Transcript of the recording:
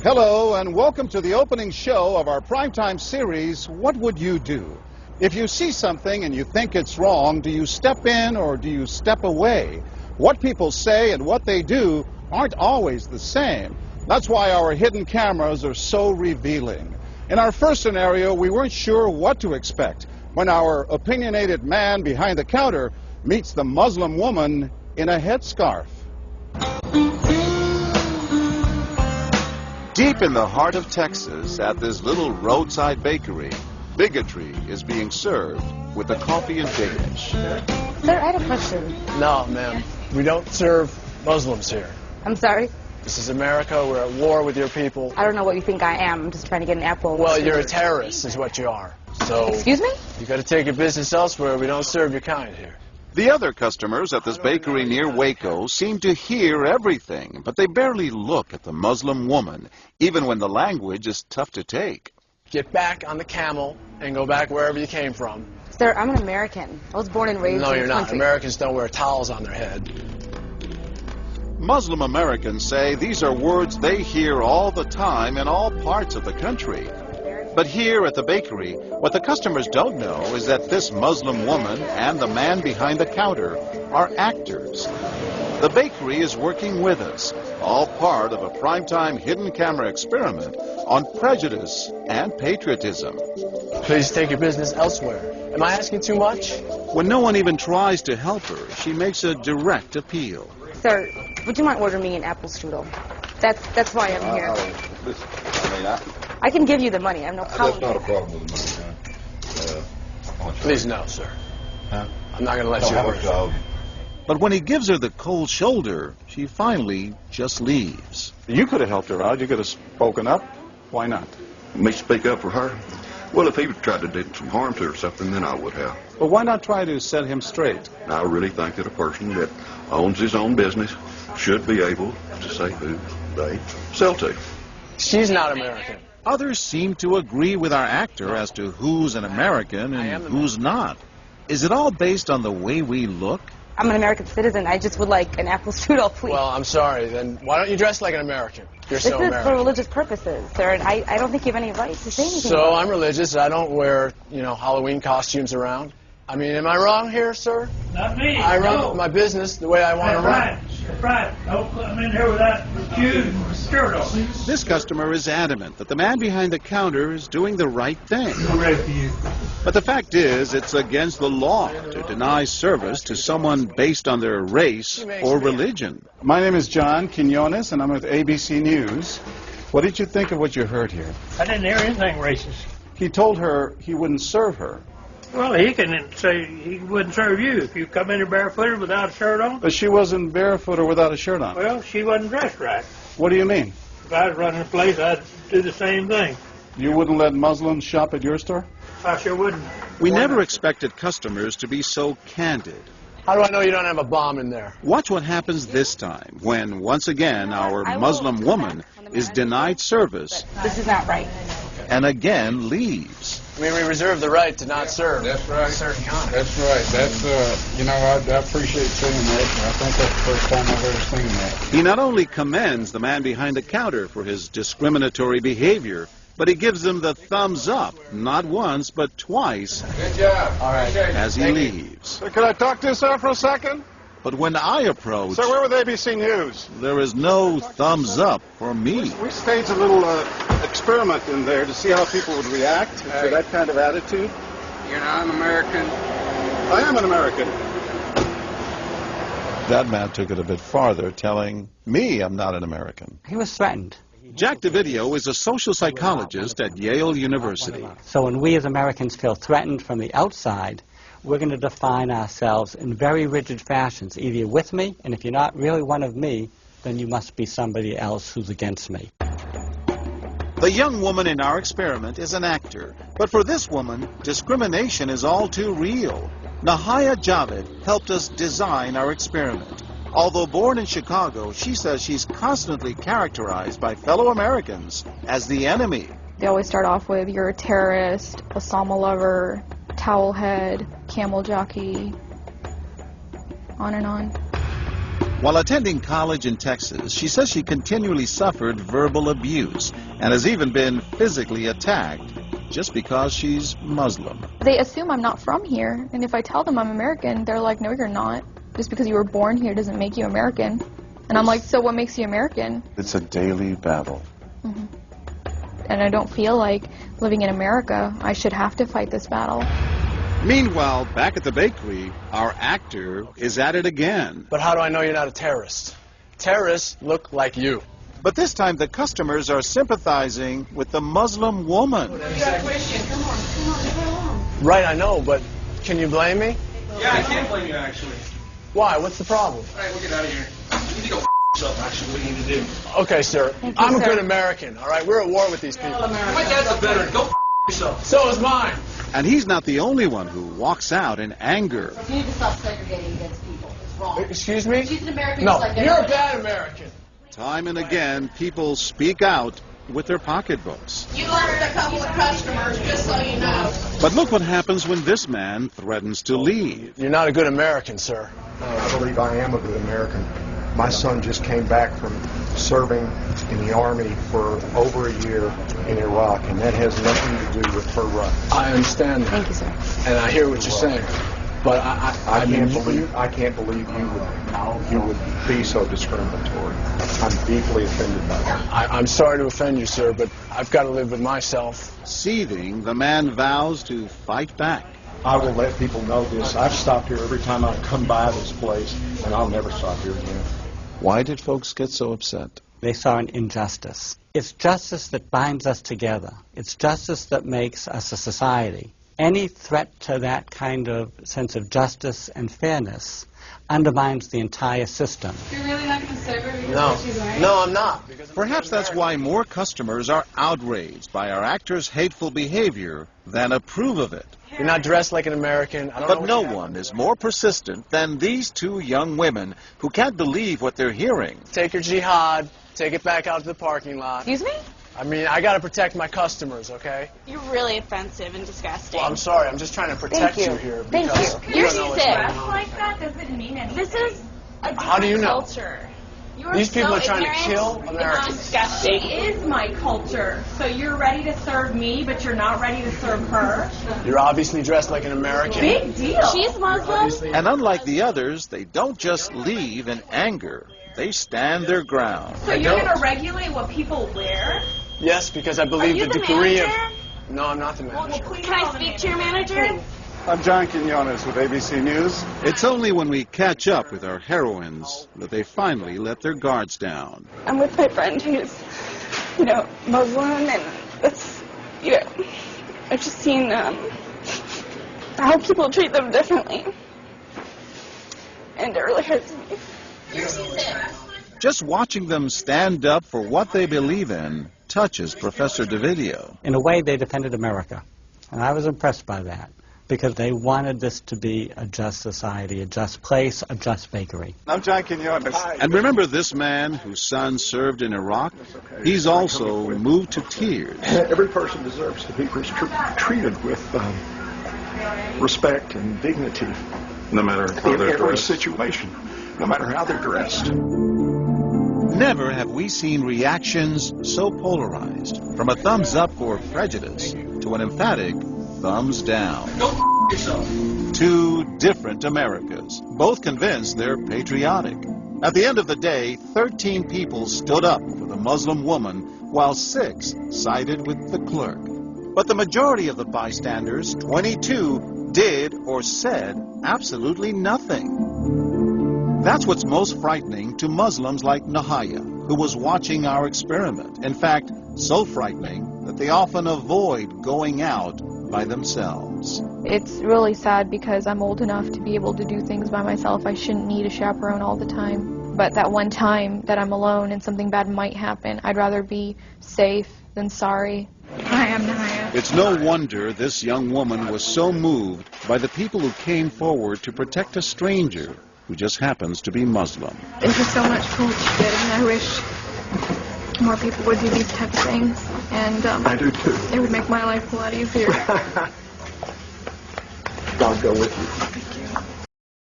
Hello and welcome to the opening show of our primetime series, What Would You Do? If you see something and you think it's wrong, do you step in or do you step away? What people say and what they do aren't always the same. That's why our hidden cameras are so revealing. In our first scenario, we weren't sure what to expect when our opinionated man behind the counter meets the Muslim woman in a headscarf. Deep in the heart of Texas, at this little roadside bakery, bigotry is being served with a coffee and bacon. Sir, I had a question. No, ma'am. We don't serve Muslims here. I'm sorry? This is America. We're at war with your people. I don't know what you think I am. I'm just trying to get an apple. Well, you're a terrorist is what you are. So, excuse me? You got to take your business elsewhere. We don't serve your kind here. The other customers at this bakery near Waco seem to hear everything, but they barely look at the Muslim woman, even when the language is tough to take. Get back on the camel and go back wherever you came from. Sir, I'm an American. I was born and raised in this country. No, you're not. Americans don't wear towels on their head. Muslim Americans say these are words they hear all the time in all parts of the country. But here at the bakery, what the customers don't know is that this Muslim woman and the man behind the counter are actors. The bakery is working with us, all part of a primetime hidden camera experiment on prejudice and patriotism. Please take your business elsewhere. Am I asking too much? When no one even tries to help her, she makes a direct appeal. Sir, would you mind ordering me an apple strudel? That's why I'm here. I can give you the money. I have no problem. That's not a problem with the money, Please no, sir. Huh? I'm not going to let you order. But when he gives her the cold shoulder, she finally just leaves. You could have helped her out. You could have spoken up. Why not? Me speak up for her? Well, if he would try to do some harm to her or something, then I would have. But why not try to set him straight? I really think that a person that owns his own business should be able to say who they sell to. She's not American. Others seem to agree with our actor as to who's an American and who's not. Is it all based on the way we look? I'm an American citizen. I just would like an apple strudel, please. Well, I'm sorry. Then why don't you dress like an American? You're so American. This is for religious purposes, sir, and I don't think you have any right to say anything. So I'm religious. I don't wear, Halloween costumes around. I mean, am I wrong here, sir? Not me. I run my business the way I want to run. That's right. Don't come in here without shoes and skirt on. This customer is adamant that the man behind the counter is doing the right thing. I'm ready for you. But the fact is, it's against the law to deny service to someone based on their race or religion. My name is John Quinones, and I'm with ABC News. What did you think of what you heard here? I didn't hear anything racist. He told her he wouldn't serve her. Well, he can say he wouldn't serve you if you come in here barefooted without a shirt on. But she wasn't barefoot or without a shirt on. Well, she wasn't dressed right. What do you mean? If I was running a place, I'd do the same thing. You wouldn't let Muslims shop at your store? I sure wouldn't. We never expected customers to be so candid. How do I know you don't have a bomb in there? Watch what happens this time when, once again, our Muslim woman is denied service. This is not right. And again leaves. I mean, we reserve the right to not serve. That's right. Certain kind. That's right. That's, I appreciate seeing that. I think that's the first time I've ever seen that. He not only commends the man behind the counter for his discriminatory behavior, but he gives him the thumbs up, not once, but twice. Good job. All right. As he leaves. Sir, can I talk to you, sir, for a second? But when I approach, Sir, we're with ABC News. there is no thumbs up for me. We staged a little experiment in there to see how people would react to that kind of attitude. You're not an American. I am an American. That man took it a bit farther, telling me I'm not an American. He was threatened. Jack DeVideo is a social psychologist at Yale University. So when we as Americans feel threatened from the outside, we're going to define ourselves in very rigid fashions. Either you're with me, and if you're not really one of me, then you must be somebody else who's against me. The young woman in our experiment is an actor, but for this woman, discrimination is all too real. Nahaya Javed helped us design our experiment. Although born in Chicago, she says she's constantly characterized by fellow Americans as the enemy. They always start off with, you're a terrorist, Osama lover, towel head, camel jockey, on and on. While attending college in Texas, she says she continually suffered verbal abuse and has even been physically attacked just because she's Muslim. They assume I'm not from here, and if I tell them I'm American, they're like, no, you're not. Just because you were born here doesn't make you American. And I'm like, so what makes you American? It's a daily battle. Mm-hmm. And I don't feel like living in America, I should have to fight this battle. Meanwhile, back at the bakery, our actor is at it again. But how do I know you're not a terrorist? Terrorists look like you. But this time the customers are sympathizing with the Muslim woman. You got a question. Come on. Right, I know, but can you blame me? Yeah, I can't blame you, actually. Why? What's the problem? All right, we'll get out of here. You need to go yourself, actually. What do you need to do? Okay, sir. I'm a good American, all right? We're at war with these people. My dad's a veteran. Go yourself. So is mine. And he's not the only one who walks out in anger. You need to stop segregating against people. It's wrong. Excuse me? She's an American. No, just like you're a bad American. Time and again, people speak out with their pocketbooks. You lost a couple of customers, just so you know. But look what happens when this man threatens to leave. You're not a good American, sir. I believe I am a good American. My son just came back from serving in the Army for over a year in Iraq, and that has nothing to do with her right. I understand that. Thank you, sir. And I hear what you're saying. But I can't believe you would be so discriminatory. I'm deeply offended by that. I'm sorry to offend you, sir, but I've got to live with myself. Seething, the man vows to fight back. I will let people know this. I've stopped here every time I come by this place, and I'll never stop here again. Why did folks get so upset? They saw an injustice. It's justice that binds us together. It's justice that makes us a society. Any threat to that kind of sense of justice and fairness undermines the entire system. You're really not going to serve her because she's wearing? No, I'm not. Perhaps that's why more customers are outraged by our actor's hateful behavior than approve of it. You're not dressed like an American. But no one is more persistent than these two young women who can't believe what they're hearing. Take your jihad, take it back out to the parking lot. Excuse me? I mean, I got to protect my customers, okay? You're really offensive and disgusting. Well, I'm sorry. I'm just trying to protect you here. Thank you. You're don't know sick. what's going on. Like that doesn't mean anything. This is a different How do you know? culture. You These people so are trying to ignorant. kill It's Americans. disgusting. It is my culture. So you're ready to serve me, but you're not ready to serve her. You're obviously dressed like an American. Big deal. She's Muslim. And unlike the others, they don't just leave in anger. They stand their ground. So you're going to regulate what people wear? Yes, because I believe Are you the the degree manager? of... No, I'm not the manager. Can I speak to your manager? I'm John Quinones with ABC News. It's only when we catch up with our heroines that they finally let their guards down. I'm with my friend who's, Muslim, and it's, I've just seen how people treat them differently. And it really hurts me. Just watching them stand up for what they believe in touches Professor DeVideo. In a way, they defended America. And I was impressed by that, because they wanted this to be a just society, a just place, a just bakery. I'm John Quinones. And remember this man whose son served in Iraq? He's also moved to tears. Every person deserves to be treated with respect and dignity. No matter how In they're every dressed. situation, no matter how they're dressed. Never have we seen reactions so polarized, from a thumbs up for prejudice to an emphatic thumbs down. Go yourself. Two different Americas, both convinced they're patriotic. At the end of the day, 13 people stood up for the Muslim woman, while 6 sided with the clerk. But the majority of the bystanders, 22, did or said absolutely nothing. That's what's most frightening to Muslims like Nahaya, who was watching our experiment. In fact, so frightening that they often avoid going out by themselves. It's really sad because I'm old enough to be able to do things by myself. I shouldn't need a chaperone all the time. But that one time that I'm alone and something bad might happen, I'd rather be safe than sorry. Hi, I'm Nahaya. It's no wonder this young woman was so moved by the people who came forward to protect a stranger who just happens to be Muslim. Thank you so much for what you did, and I wish more people would do these type of things. And I do too. It would make my life a lot easier. God go with you.